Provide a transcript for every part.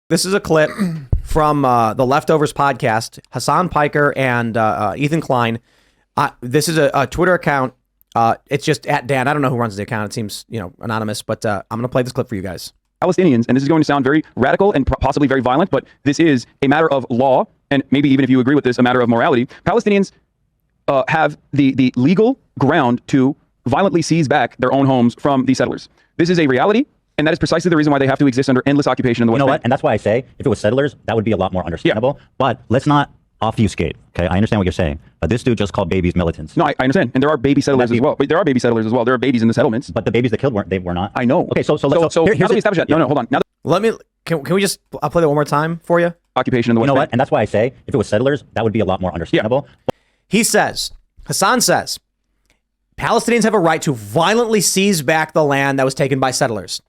This is a clip from the Leftovers podcast. Hasan, Piker, and Ethan Klein. This is a Twitter account. It's just at Dan. I don't know who runs the account. It seems, anonymous, but I'm going to play this clip for you guys. Palestinians, and this is going to sound very radical and possibly very violent, but this is a matter of law, and maybe even if you agree with this, a matter of morality. Palestinians have the legal ground to violently seize back their own homes from the settlers. This is a reality. And that is precisely the reason why they have to exist under endless occupation in the West Bank. You know what? And that's why I say, if it was settlers, that would be a lot more understandable. Yeah. But let's not obfuscate, okay? I understand what you're saying. But this dude just called babies militants. No, I understand. And there are baby settlers as well. But there are baby settlers as well. There are babies in the settlements. But the babies that killed were not. I know. Okay, so now that we establish that. No, hold on. Now Can we just, I'll play that one more time for you? Occupation in the West Bank. You know what? And that's why I say, if it was settlers, that would be a lot more understandable. Yeah. Hasan says, Palestinians have a right to violently seize back the land that was taken by settlers.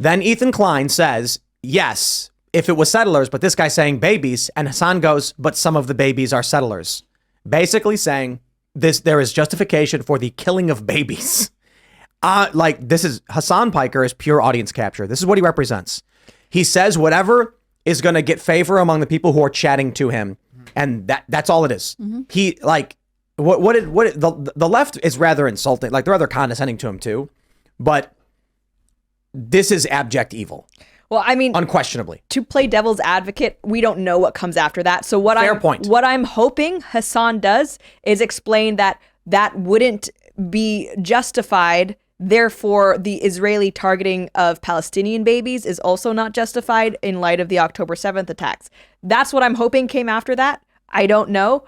Then Ethan Klein says, yes, if it was settlers, but this guy's saying babies. And Hasan goes, but some of the babies are settlers. Basically saying there is justification for the killing of babies. This is Hasan Piker is pure audience capture. This is what he represents. He says whatever is going to get favor among the people who are chatting to him. And that's all it is. Mm-hmm. The left is rather insulting. Like they're rather condescending to him too, but this is abject evil. Well, I mean, unquestionably. To play devil's advocate, we don't know what comes after that. So what I'm hoping Hasan does is explain that wouldn't be justified. Therefore, the Israeli targeting of Palestinian babies is also not justified in light of the October 7th attacks. That's what I'm hoping came after that. I don't know.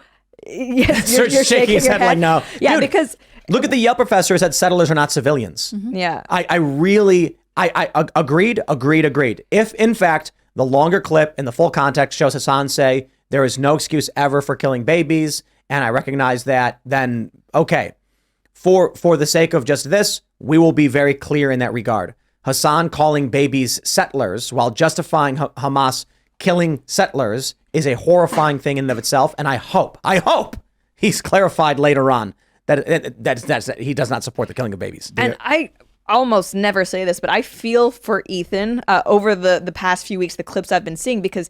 Yes, you're shaking his head like no. Yeah, dude, because look at the Yelp professor who said settlers are not civilians. Mm-hmm. Yeah. I agreed. If, in fact, the longer clip in the full context shows Hasan say there is no excuse ever for killing babies, and I recognize that, then okay. For the sake of just this, we will be very clear in that regard. Hasan calling babies settlers while justifying Hamas killing settlers is a horrifying thing in and of itself, and I hope he's clarified later on that he does not support the killing of babies. And I almost never say this, but I feel for Ethan over the past few weeks, the clips I've been seeing, because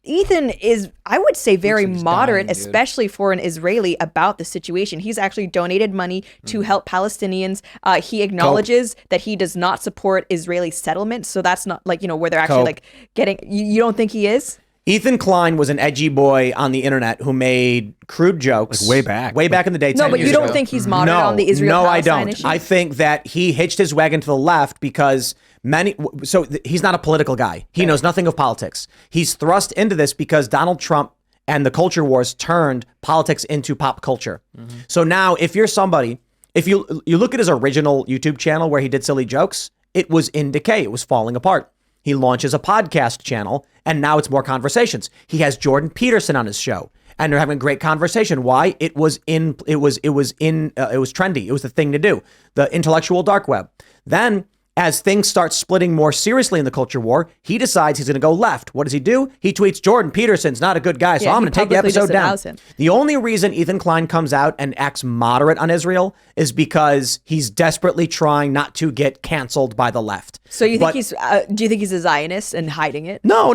Ethan is, I would say, very moderate, especially for an Israeli, about the situation. He's actually donated money to help Palestinians. He acknowledges that he does not support Israeli settlements. So that's not where they're actually getting, you don't think he is? Ethan Klein was an edgy boy on the internet who made crude jokes way back in the day. No, but you don't think he's moderate on the Israel-Palestine issue? I think that he hitched his wagon to the left because he's not a political guy. He knows nothing of politics. He's thrust into this because Donald Trump and the culture wars turned politics into pop culture. Mm-hmm. So now if you're somebody, if you look at his original YouTube channel where he did silly jokes, it was in decay. It was falling apart. He launches a podcast channel, and now it's more conversations. He has Jordan Peterson on his show, and they're having a great conversation. Why? It was trendy. It was the thing to do. The intellectual dark web. Then, as things start splitting more seriously in the culture war, he decides he's going to go left. What does he do? He tweets, Jordan Peterson's not a good guy, so I'm going to take the episode down. The only reason Ethan Klein comes out and acts moderate on Israel is because he's desperately trying not to get canceled by the left. So do you think he's a Zionist and hiding it? No.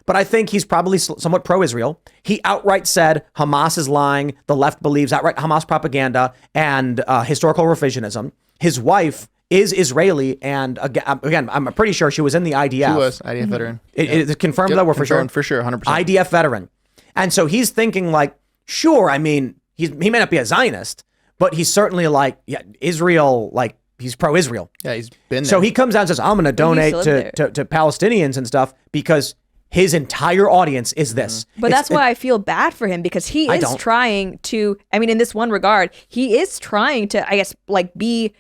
But I think he's probably somewhat pro-Israel. He outright said Hamas is lying. The left believes outright Hamas propaganda and historical revisionism. His wife is Israeli, and again, I'm pretty sure she was in the IDF. She was IDF veteran. It's confirmed that we're for sure? For sure, 100%. IDF veteran. And so he's thinking like, sure, I mean, he may not be a Zionist, but he's certainly like, Israel, like he's pro-Israel. Yeah, he's been there. So he comes out and says, I'm going to donate to Palestinians and stuff because his entire audience is this. But that's why I feel bad for him, because he is trying to, I mean, in this one regard, he is trying to, I guess, like be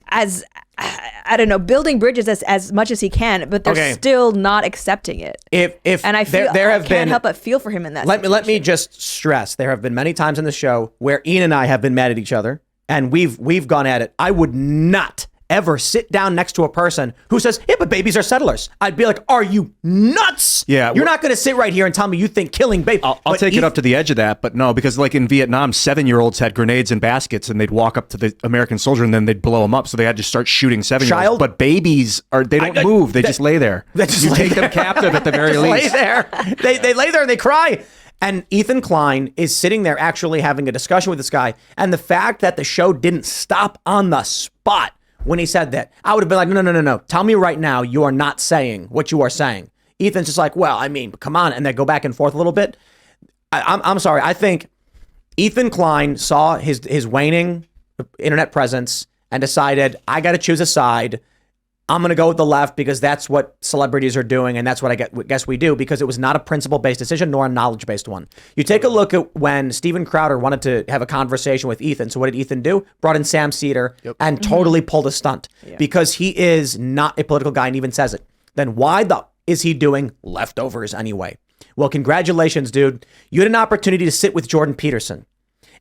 as, I don't know, building bridges as much as he can, but they're still not accepting it. And I feel I can't help but feel for him in that situation. Let me just stress, there have been many times in the show where Ian and I have been mad at each other, and we've gone at it. I would not ever sit down next to a person who says, yeah, but babies are settlers. I'd be like, are you nuts? Yeah, You're not going to sit right here and tell me you think killing babies. I'll take it up to the edge of that, but no, because like in Vietnam, 7-year-olds had grenades in baskets and they'd walk up to the American soldier and then they'd blow them up. So they had to start shooting 7-year-olds. Child? But babies they don't move. They just lay there. You take them captive at the very Just least. lay there. They lay there and they cry. And Ethan Klein is sitting there actually having a discussion with this guy. And the fact that the show didn't stop on the spot when he said that, I would have been like, no. Tell me right now you are not saying what you are saying. Ethan's just like, well, I mean, come on. And they go back and forth a little bit. I'm sorry. I think Ethan Klein saw his waning internet presence and decided, I got to choose a side. I'm going to go with the left because that's what celebrities are doing, and that's what I guess we do, because it was not a principle-based decision nor a knowledge-based one. You take a look at when Steven Crowder wanted to have a conversation with Ethan. So what did Ethan do? Brought in Sam Cedar and totally pulled a stunt because he is not a political guy and even says it. Then why is he doing leftovers anyway? Well, congratulations, dude. You had an opportunity to sit with Jordan Peterson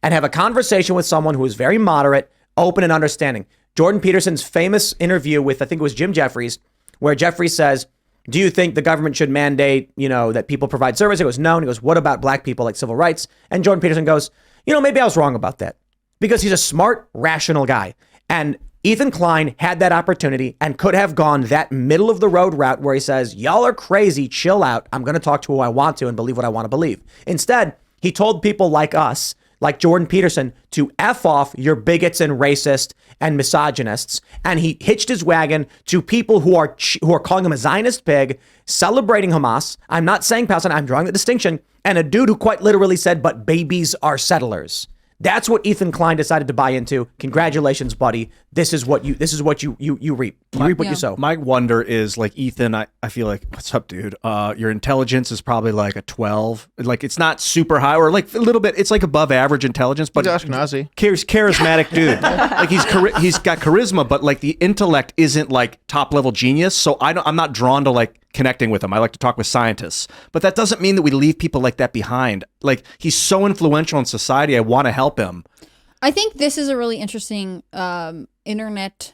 and have a conversation with someone who is very moderate, open, and understanding. Jordan Peterson's famous interview with, I think it was Jim Jeffries, where Jeffries says, do you think the government should mandate, that people provide service? He goes, no. And he goes, what about black people, like civil rights? And Jordan Peterson goes, maybe I was wrong about that, because he's a smart, rational guy. And Ethan Klein had that opportunity and could have gone that middle of the road route where he says, y'all are crazy, chill out. I'm going to talk to who I want to and believe what I want to believe. Instead, he told people like us, like Jordan Peterson, to F off your bigots and racist and misogynists. And he hitched his wagon to people who are calling him a Zionist pig, celebrating Hamas. I'm not saying Palestine, I'm drawing the distinction. And a dude who quite literally said, but babies are settlers. That's what Ethan Klein decided to buy into. Congratulations, buddy. This is what you reap. You reap what you sow. My wonder is, like, Ethan, I feel like, what's up, dude? Your intelligence is probably like a 12. Like, it's not super high, or like a little bit. It's like above average intelligence, but He's Ashkenazi. Charismatic dude. Like he's got charisma, but like the intellect isn't like top level genius. So I'm not drawn to like connecting with him. I like to talk with scientists, but that doesn't mean that we leave people like that behind. Like, he's so influential in society. I want to help him. I think this is a really interesting internet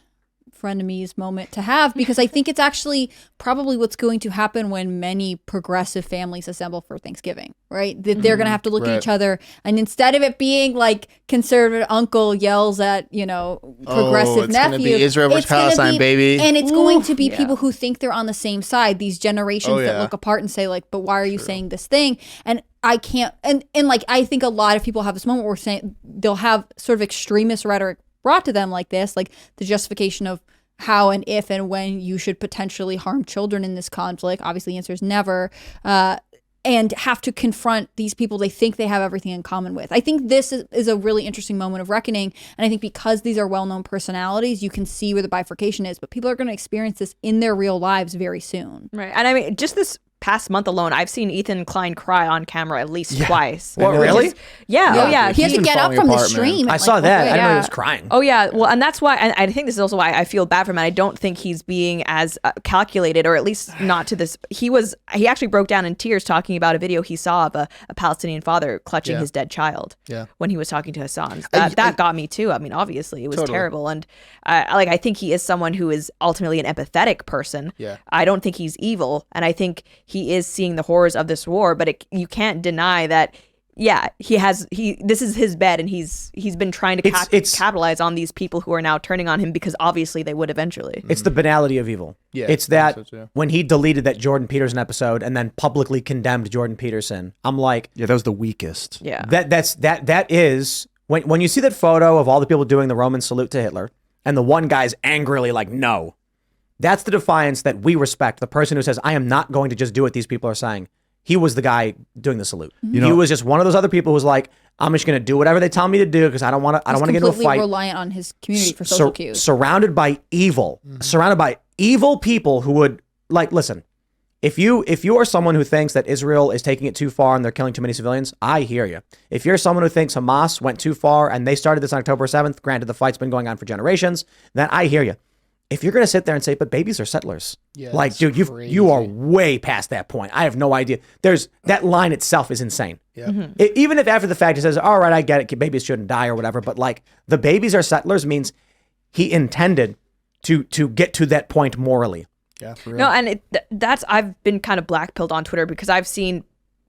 frenemies moment to have, because I think it's actually probably what's going to happen when many progressive families assemble for Thanksgiving, right? That they're going to have to look at each other, and instead of it being like conservative uncle yells at, progressive it's nephew, gonna be Israel versus Palestine, baby. And it's going to be people who think they're on the same side, these generations that look apart and say like, but why are you saying this thing? And I can't, and like, I think a lot of people have this moment where saying they'll have sort of extremist rhetoric brought to them like this, like the justification of how and if and when you should potentially harm children in this conflict. Obviously the answer is never, and have to confront these people they think they have everything in common with. I think this is a really interesting moment of reckoning, and I think because these are well-known personalities, you can see where the bifurcation is, but people are going to experience this in their real lives very soon. Right. And I mean, just this past month alone, I've seen Ethan Klein cry on camera at least twice. What, really? Oh yeah. He had to get up from the stream. I saw that. I didn't know he was crying. Oh yeah. Well, and that's why, and I think this is also why I feel bad for him. And I don't think he's being as calculated, or at least not to this. He actually broke down in tears talking about a video he saw of a Palestinian father clutching his dead child when he was talking to Hasan. That got me too. I mean, obviously it was terrible. And I think he is someone who is ultimately an empathetic person. Yeah. I don't think he's evil. And I think he is seeing the horrors of this war, but you can't deny that. Yeah, this is his bed, and he's been trying to capitalize on these people who are now turning on him, because obviously they would eventually. It's the banality of evil. Yeah, it's that when he deleted that Jordan Peterson episode and then publicly condemned Jordan Peterson, I'm like, yeah, that was the weakest. Yeah, that is when you see that photo of all the people doing the Roman salute to Hitler, and the one guy's angrily like, no. That's the defiance that we respect. The person who says, I am not going to just do what these people are saying. He was the guy doing the salute. He was just one of those other people who was like, I'm just going to do whatever they tell me to do because I don't want to get into a fight. Completely reliant on his community for social cues. Surrounded by evil people who would like, listen, if you are someone who thinks that Israel is taking it too far and they're killing too many civilians, I hear you. If you're someone who thinks Hamas went too far and they started this on October 7th, granted the fight's been going on for generations, then I hear you. If you're going to sit there and say, but babies are settlers, like, dude, you are way past that point. I have no idea. That line itself is insane. Yeah. Even if after the fact he says, all right, I get it, babies shouldn't die or whatever, but like the babies are settlers means he intended to get to that point morally. Yeah, for real. No, and that's I've been kind of blackpilled on Twitter because I've seen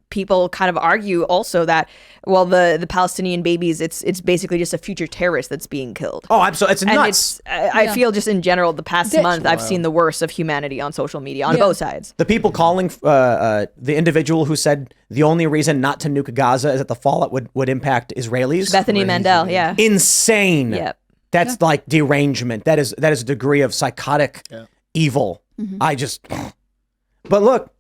people kind of argue also that, well, the Palestinian babies, it's basically just a future terrorist that's being killed. Oh, absolutely. It's nuts. I feel just in general, the past month, I've seen the worst of humanity on social media on both sides. The people calling the individual who said the only reason not to nuke Gaza is that the fallout would impact Israelis. Bethany Mandel, yeah. Insane. Yep. That's like derangement. That is a degree of psychotic evil. But look,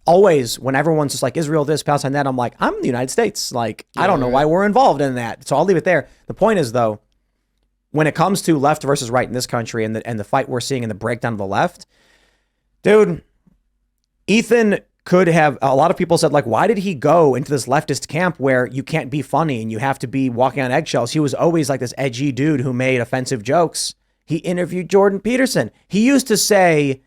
always when everyone's just like Israel this, Palestine that, I'm like, I'm the United States. Like, I don't know why we're involved in that. So I'll leave it there. The point is, though, when it comes to left versus right in this country and the fight we're seeing in the breakdown of the left, dude, Ethan could have, a lot of people said, like, why did he go into this leftist camp where you can't be funny and you have to be walking on eggshells? He was always like this edgy dude who made offensive jokes. He interviewed Jordan Peterson. He used to say,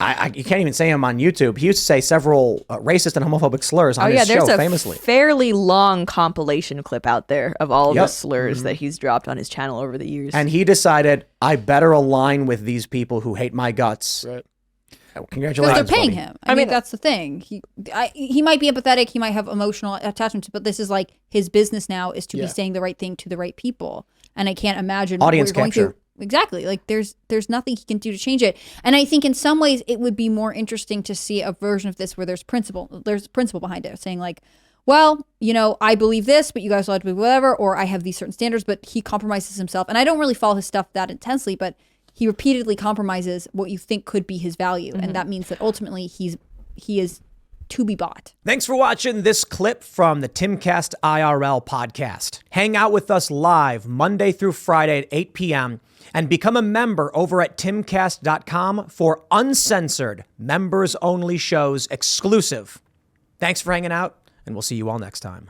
you can't even say him on YouTube. He used to say several racist and homophobic slurs on his show famously. There's a fairly long compilation clip out there of all of the slurs that he's dropped on his channel over the years. And he decided, I better align with these people who hate my guts. Right. Congratulations. Because they're paying buddy. him. I mean, that's the thing. He might be empathetic. He might have emotional attachments, but this is like his business now is to be saying the right thing to the right people. And I can't imagine audience what you're capture. Going through. Exactly. Like there's nothing he can do to change it. And I think in some ways it would be more interesting to see a version of this where there's principle behind it, saying like, well, you know, I believe this, but you guys allowed to believe whatever, or I have these certain standards, but he compromises himself. And I don't really follow his stuff that intensely, but he repeatedly compromises what you think could be his value. And that means that ultimately he is to be bought. Thanks for watching this clip from the Timcast IRL podcast. Hang out with us live Monday through Friday at 8 p.m. and become a member over at timcast.com for uncensored, members-only shows exclusive. Thanks for hanging out, and we'll see you all next time.